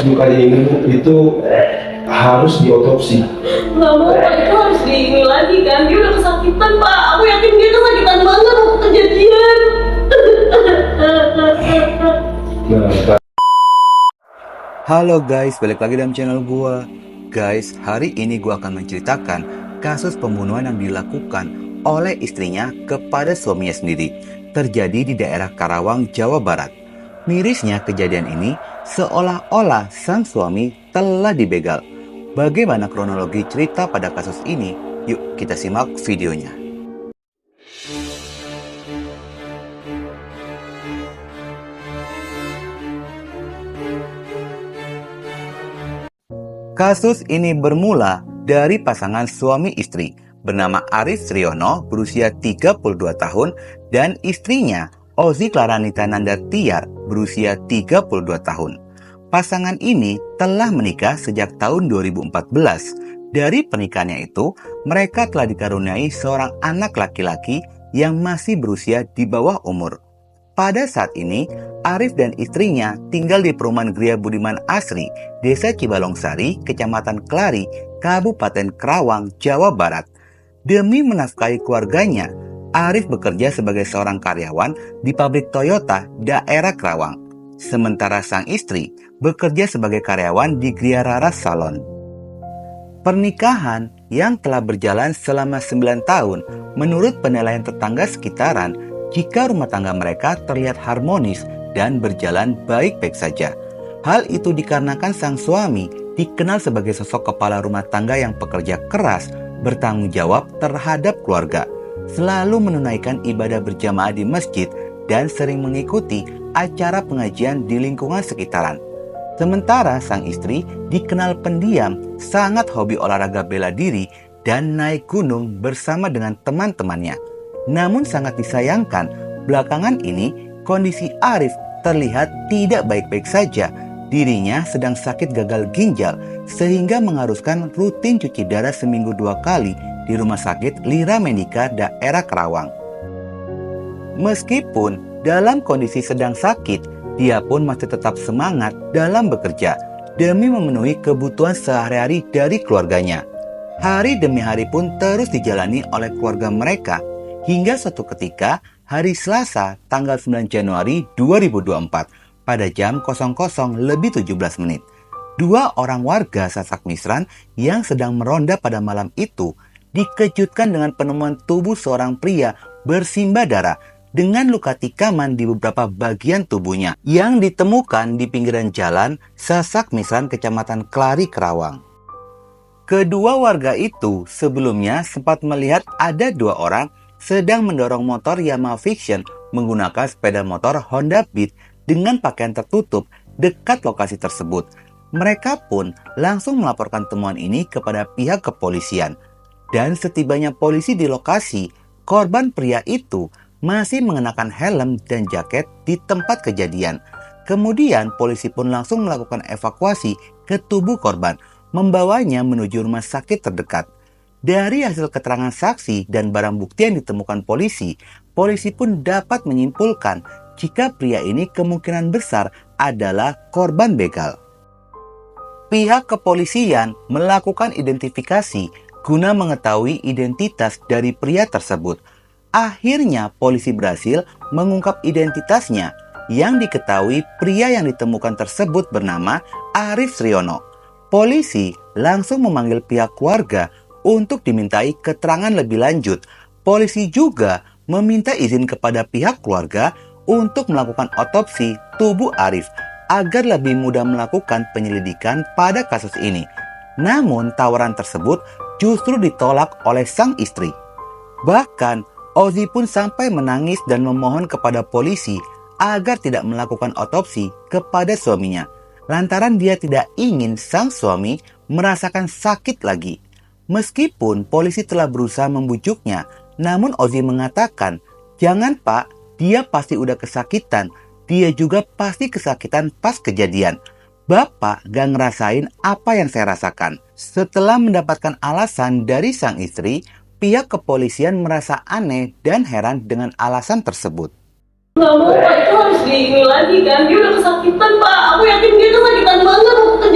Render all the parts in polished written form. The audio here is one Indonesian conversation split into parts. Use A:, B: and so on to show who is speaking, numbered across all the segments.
A: lukanya itu harus diotopsi.
B: Nggak mau Pak, itu harus diini lagi kan. Dia udah kesakitan Pak. Aku yakin dia kesakitan banget waktu kejadian.
A: Nah,
C: Halo guys, balik lagi dalam channel gua. Guys, hari ini gua akan menceritakan kasus pembunuhan yang dilakukan oleh istrinya kepada suaminya sendiri, terjadi di daerah Karawang, Jawa Barat. Mirisnya kejadian ini seolah-olah sang suami telah dibegal. Bagaimana kronologi cerita pada kasus ini? Yuk kita simak videonya. Kasus ini bermula dari pasangan suami istri bernama Arif Sriono berusia 32 tahun dan istrinya Ozi Klaranita Nandar Tiar berusia 32 tahun. Pasangan ini telah menikah sejak tahun 2014. Dari pernikahannya itu, mereka telah dikaruniai seorang anak laki-laki yang masih berusia di bawah umur. Pada saat ini, Arif dan istrinya tinggal di perumahan Gria Budiman Asri, Desa Cibalongsari, Kecamatan Kelari, Kabupaten Karawang, Jawa Barat. Demi menafkahi keluarganya, Arif bekerja sebagai seorang karyawan di pabrik Toyota daerah Karawang. Sementara sang istri bekerja sebagai karyawan di Gria Raras Salon. Pernikahan yang telah berjalan selama 9 tahun, menurut penilaian tetangga sekitaran, jika rumah tangga mereka terlihat harmonis dan berjalan baik-baik saja. Hal itu dikarenakan sang suami dikenal sebagai sosok kepala rumah tangga yang pekerja keras, bertanggung jawab terhadap keluarga, selalu menunaikan ibadah berjamaah di masjid, dan sering mengikuti acara pengajian di lingkungan sekitaran. Sementara sang istri dikenal pendiam, sangat hobi olahraga bela diri, dan naik gunung bersama dengan teman-temannya. Namun sangat disayangkan, belakangan ini kondisi Arif terlihat tidak baik-baik saja. Dirinya sedang sakit gagal ginjal sehingga mengharuskan rutin cuci darah seminggu 2 kali di Rumah Sakit Lira Medika daerah Karawang. Meskipun dalam kondisi sedang sakit, dia pun masih tetap semangat dalam bekerja demi memenuhi kebutuhan sehari-hari dari keluarganya. Hari demi hari pun terus dijalani oleh keluarga mereka. Hingga suatu ketika, hari Selasa, tanggal 9 Januari 2024, pada jam 00:17 menit, 2 orang warga Sasak Misran yang sedang meronda pada malam itu dikejutkan dengan penemuan tubuh seorang pria bersimbah darah dengan luka tikaman di beberapa bagian tubuhnya yang ditemukan di pinggiran jalan Sasak Misran, Kecamatan Kelari, Karawang. Kedua warga itu sebelumnya sempat melihat ada 2 orang sedang mendorong motor Yamaha Vision menggunakan sepeda motor Honda Beat dengan pakaian tertutup dekat lokasi tersebut. Mereka pun langsung melaporkan temuan ini kepada pihak kepolisian. Dan setibanya polisi di lokasi, korban pria itu masih mengenakan helm dan jaket di tempat kejadian. Kemudian polisi pun langsung melakukan evakuasi ke tubuh korban, membawanya menuju rumah sakit terdekat. Dari hasil keterangan saksi dan barang bukti yang ditemukan polisi, polisi pun dapat menyimpulkan jika pria ini kemungkinan besar adalah korban begal. Pihak kepolisian melakukan identifikasi guna mengetahui identitas dari pria tersebut. Akhirnya polisi berhasil mengungkap identitasnya, yang diketahui pria yang ditemukan tersebut bernama Arif Sriono. Polisi langsung memanggil pihak keluarga untuk dimintai keterangan lebih lanjut. Polisi juga meminta izin kepada pihak keluarga untuk melakukan otopsi tubuh Arif agar lebih mudah melakukan penyelidikan pada kasus ini. Namun tawaran tersebut justru ditolak oleh sang istri. Bahkan Ozi pun sampai menangis dan memohon kepada polisi agar tidak melakukan otopsi kepada suaminya, lantaran dia tidak ingin sang suami merasakan sakit lagi. Meskipun polisi telah berusaha membujuknya, namun Ozi mengatakan, "Jangan Pak, dia pasti udah kesakitan. Dia juga pasti kesakitan pas kejadian. Bapak gak ngerasain apa yang saya rasakan." Setelah mendapatkan alasan dari sang istri, pihak kepolisian merasa aneh dan heran dengan alasan tersebut.
B: Nggak mau Pak, itu harus diini lagi kan. Dia udah kesakitan Pak. Aku yakin dia kesakitan banget waktu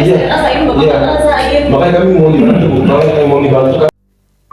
B: yang
A: Iya.
B: saya rasain, Bapak
A: Iya.
B: nggak rasain.
A: Makanya kami mau dibantu, Bu. Makanya kami mau dibantu kan.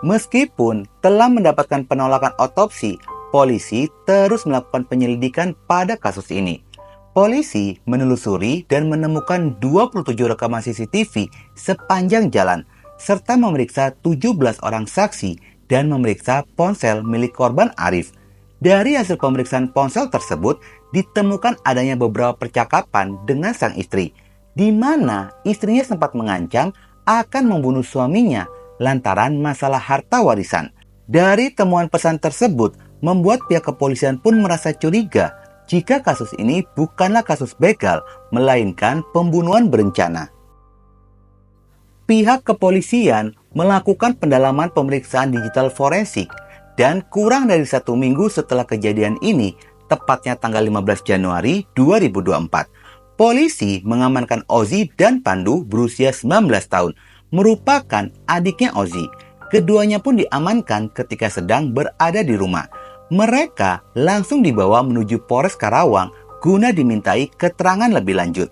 C: Meskipun telah mendapatkan penolakan otopsi, polisi terus melakukan penyelidikan pada kasus ini. Polisi menelusuri dan menemukan 27 rekaman CCTV sepanjang jalan, serta memeriksa 17 orang saksi dan memeriksa ponsel milik korban Arif. Dari hasil pemeriksaan ponsel tersebut, ditemukan adanya beberapa percakapan dengan sang istri, di mana istrinya sempat mengancam akan membunuh suaminya lantaran masalah harta warisan. Dari temuan pesan tersebut, membuat pihak kepolisian pun merasa curiga jika kasus ini bukanlah kasus begal, melainkan pembunuhan berencana. Pihak kepolisian melakukan pendalaman pemeriksaan digital forensik dan kurang dari 1 minggu setelah kejadian ini, tepatnya tanggal 15 Januari 2024, polisi mengamankan Ozi dan Pandu berusia 19 tahun, merupakan adiknya Ozi. Keduanya pun diamankan ketika sedang berada di rumah. Mereka langsung dibawa menuju Polres Karawang guna dimintai keterangan lebih lanjut.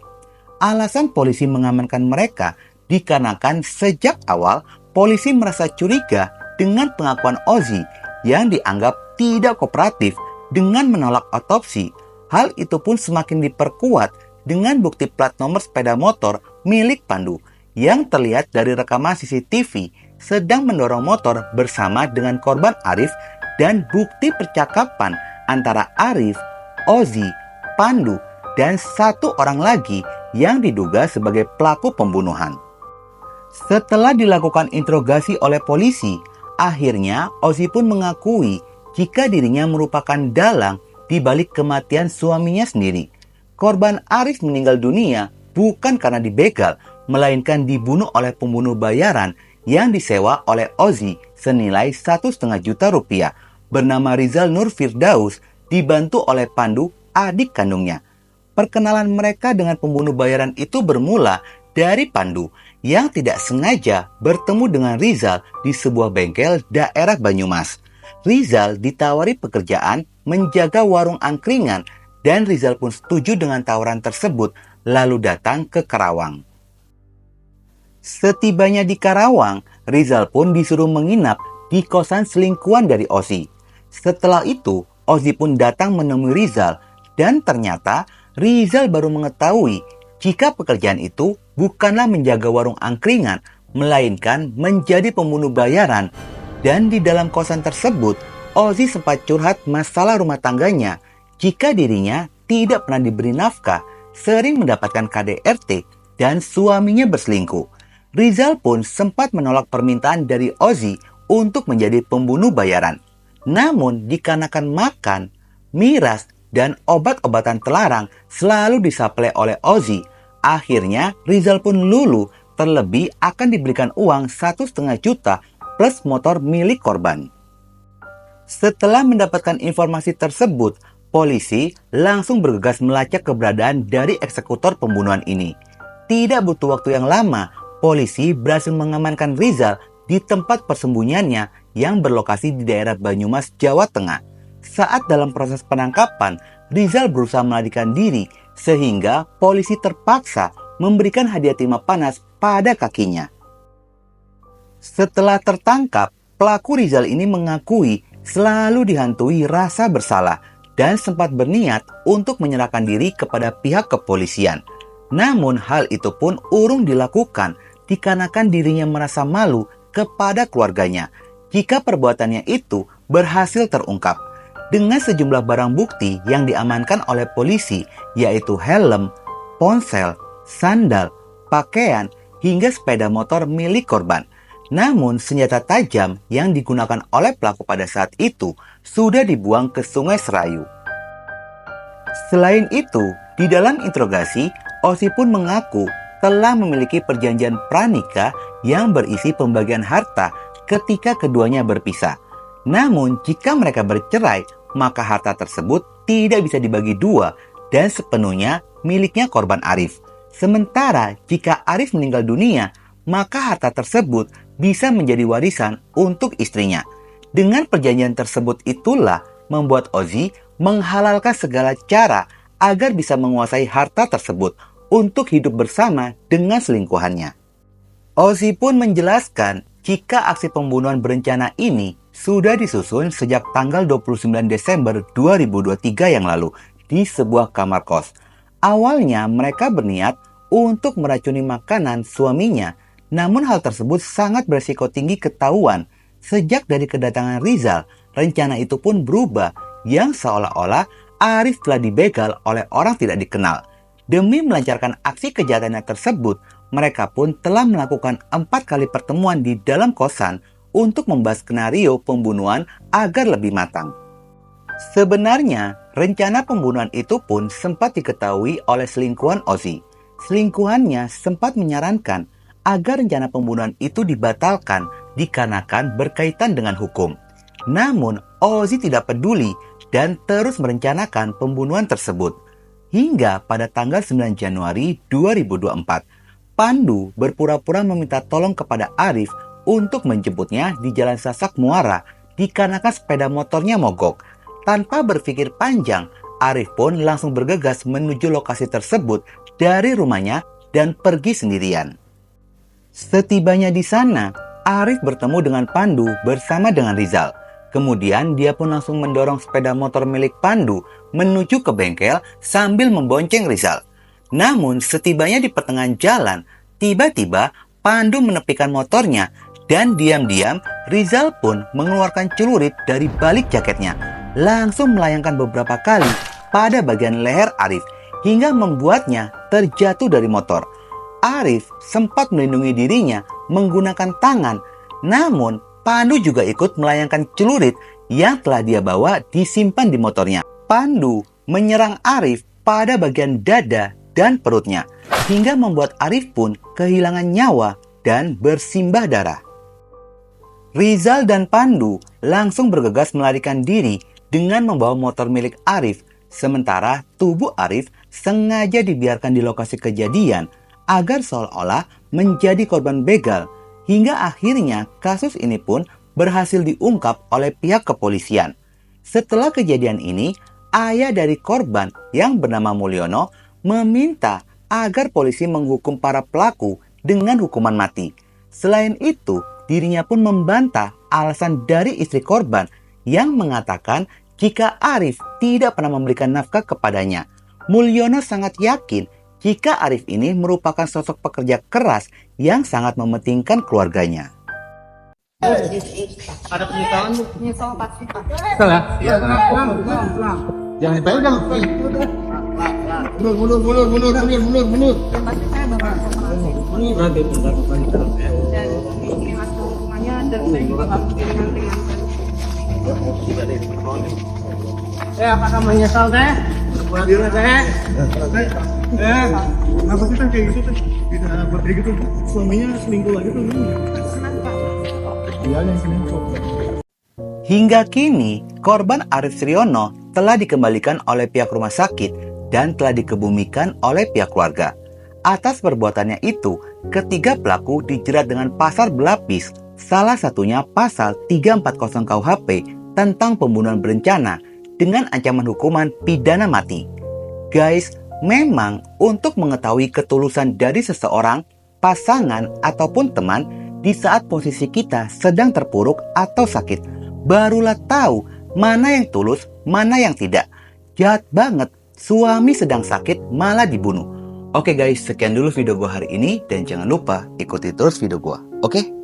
C: Alasan polisi mengamankan mereka dikarenakan sejak awal polisi merasa curiga dengan pengakuan Ozi yang dianggap tidak kooperatif dengan menolak otopsi. Hal itu pun semakin diperkuat dengan bukti plat nomor sepeda motor milik Pandu yang terlihat dari rekaman CCTV sedang mendorong motor bersama dengan korban Arif dan bukti percakapan antara Arif, Ozi, Pandu, dan 1 orang lagi yang diduga sebagai pelaku pembunuhan. Setelah dilakukan interogasi oleh polisi, akhirnya Ozi pun mengakui jika dirinya merupakan dalang di balik kematian suaminya sendiri. Korban Arif meninggal dunia bukan karena dibegal, melainkan dibunuh oleh pembunuh bayaran yang disewa oleh Ozi senilai 1,5 juta rupiah, bernama Rizal Nur Firdaus, dibantu oleh Pandu, adik kandungnya. Perkenalan mereka dengan pembunuh bayaran itu bermula dari Pandu yang tidak sengaja bertemu dengan Rizal di sebuah bengkel daerah Banyumas. Rizal ditawari pekerjaan menjaga warung angkringan dan Rizal pun setuju dengan tawaran tersebut lalu datang ke Karawang. Setibanya di Karawang, Rizal pun disuruh menginap di kosan selingkuhan dari Ozi. Setelah itu, Ozi pun datang menemui Rizal dan ternyata Rizal baru mengetahui jika pekerjaan itu bukanlah menjaga warung angkringan, melainkan menjadi pembunuh bayaran. Dan di dalam kosan tersebut, Ozi sempat curhat masalah rumah tangganya jika dirinya tidak pernah diberi nafkah, sering mendapatkan KDRT, dan suaminya berselingkuh. Rizal pun sempat menolak permintaan dari Ozi untuk menjadi pembunuh bayaran. Namun dikarenakan makan, miras, dan obat-obatan terlarang selalu disuplai oleh Ozi, akhirnya Rizal pun luluh, terlebih akan diberikan uang 1,5 juta plus motor milik korban. Setelah mendapatkan informasi tersebut, polisi langsung bergegas melacak keberadaan dari eksekutor pembunuhan ini. Tidak butuh waktu yang lama, polisi berhasil mengamankan Rizal di tempat persembunyiannya yang berlokasi di daerah Banyumas, Jawa Tengah. Saat dalam proses penangkapan, Rizal berusaha melarikan diri sehingga polisi terpaksa memberikan hadiah timah panas pada kakinya. Setelah tertangkap, pelaku Rizal ini mengakui selalu dihantui rasa bersalah dan sempat berniat untuk menyerahkan diri kepada pihak kepolisian. Namun hal itu pun urung dilakukan dikarenakan dirinya merasa malu kepada keluarganya jika perbuatannya itu berhasil terungkap. Dengan sejumlah barang bukti yang diamankan oleh polisi, yaitu helm, ponsel, sandal, pakaian, hingga sepeda motor milik korban. Namun senjata tajam yang digunakan oleh pelaku pada saat itu sudah dibuang ke Sungai Serayu. Selain itu, di dalam interogasi, Ozi pun mengaku telah memiliki perjanjian pranikah yang berisi pembagian harta ketika keduanya berpisah. Namun jika mereka bercerai, maka harta tersebut tidak bisa dibagi dua dan sepenuhnya miliknya korban Arif. Sementara jika Arif meninggal dunia, maka harta tersebut bisa menjadi warisan untuk istrinya. Dengan perjanjian tersebut itulah membuat Ozi menghalalkan segala cara agar bisa menguasai harta tersebut untuk hidup bersama dengan selingkuhannya. Ozzy pun menjelaskan jika aksi pembunuhan berencana ini sudah disusun sejak tanggal 29 Desember 2023 yang lalu di sebuah kamar kos. Awalnya mereka berniat untuk meracuni makanan suaminya, namun hal tersebut sangat beresiko tinggi ketahuan. Sejak dari kedatangan Rizal, rencana itu pun berubah yang seolah-olah Arif telah dibegal oleh orang tidak dikenal. Demi melancarkan aksi kejahatannya tersebut, mereka pun telah melakukan 4 kali pertemuan di dalam kosan untuk membahas skenario pembunuhan agar lebih matang. Sebenarnya, rencana pembunuhan itu pun sempat diketahui oleh selingkuhan Ozzy. Selingkuhannya sempat menyarankan agar rencana pembunuhan itu dibatalkan dikarenakan berkaitan dengan hukum. Namun, Ozzy tidak peduli dan terus merencanakan pembunuhan tersebut. Hingga pada tanggal 9 Januari 2024, Pandu berpura-pura meminta tolong kepada Arif untuk menjemputnya di Jalan Sasak Muara dikarenakan sepeda motornya mogok. Tanpa berpikir panjang, Arif pun langsung bergegas menuju lokasi tersebut dari rumahnya dan pergi sendirian. Setibanya di sana, Arif bertemu dengan Pandu bersama dengan Rizal. Kemudian dia pun langsung mendorong sepeda motor milik Pandu menuju ke bengkel sambil membonceng Rizal. Namun setibanya di pertengahan jalan, tiba-tiba Pandu menepikan motornya dan diam-diam Rizal pun mengeluarkan celurit dari balik jaketnya, langsung melayangkan beberapa kali pada bagian leher Arif hingga membuatnya terjatuh dari motor. Arif sempat melindungi dirinya menggunakan tangan, namun Pandu juga ikut melayangkan celurit yang telah dia bawa disimpan di motornya. Pandu menyerang Arif pada bagian dada dan perutnya, hingga membuat Arif pun kehilangan nyawa dan bersimbah darah. Rizal dan Pandu langsung bergegas melarikan diri dengan membawa motor milik Arif, sementara tubuh Arif sengaja dibiarkan di lokasi kejadian agar seolah-olah menjadi korban begal. Hingga akhirnya kasus ini pun berhasil diungkap oleh pihak kepolisian. Setelah kejadian ini, ayah dari korban yang bernama Mulyono meminta agar polisi menghukum para pelaku dengan hukuman mati. Selain itu, dirinya pun membantah alasan dari istri korban yang mengatakan jika Arif tidak pernah memberikan nafkah kepadanya. Mulyono sangat yakin jika Arif ini merupakan sosok pekerja keras yang sangat mementingkan keluarganya.
D: Ada penyesalan bu?
E: Nyesel pasti Pak.
D: Salah? Iya, pelan. Jangan dipegang. Mundur.
E: Pasti saya bakal
D: Mundur nanti bentar.
E: dan ini hasil hukumannya dan saya juga nggak pikirin nanti.
D: Apakah menyesal teh? Hadirnya teh?
F: Kenapa kita kayak gitu teh? Tidak buat kayak gitu. Suaminya selingkuh lagi tuh.
E: Senang Pak.
F: Dia yang selingkuh.
C: Hingga kini, korban Arif Sriono telah dikembalikan oleh pihak rumah sakit dan telah dikebumikan oleh pihak keluarga. Atas perbuatannya itu, ketiga pelaku dijerat dengan pasal berlapis, salah satunya pasal 340 KUHP tentang pembunuhan berencana dengan ancaman hukuman pidana mati. Guys, memang untuk mengetahui ketulusan dari seseorang, pasangan, ataupun teman di saat posisi kita sedang terpuruk atau sakit, barulah tahu mana yang tulus, mana yang tidak. Jahat banget, suami sedang sakit malah dibunuh. Oke guys, sekian dulu video gue hari ini dan jangan lupa ikuti terus video gue. Oke?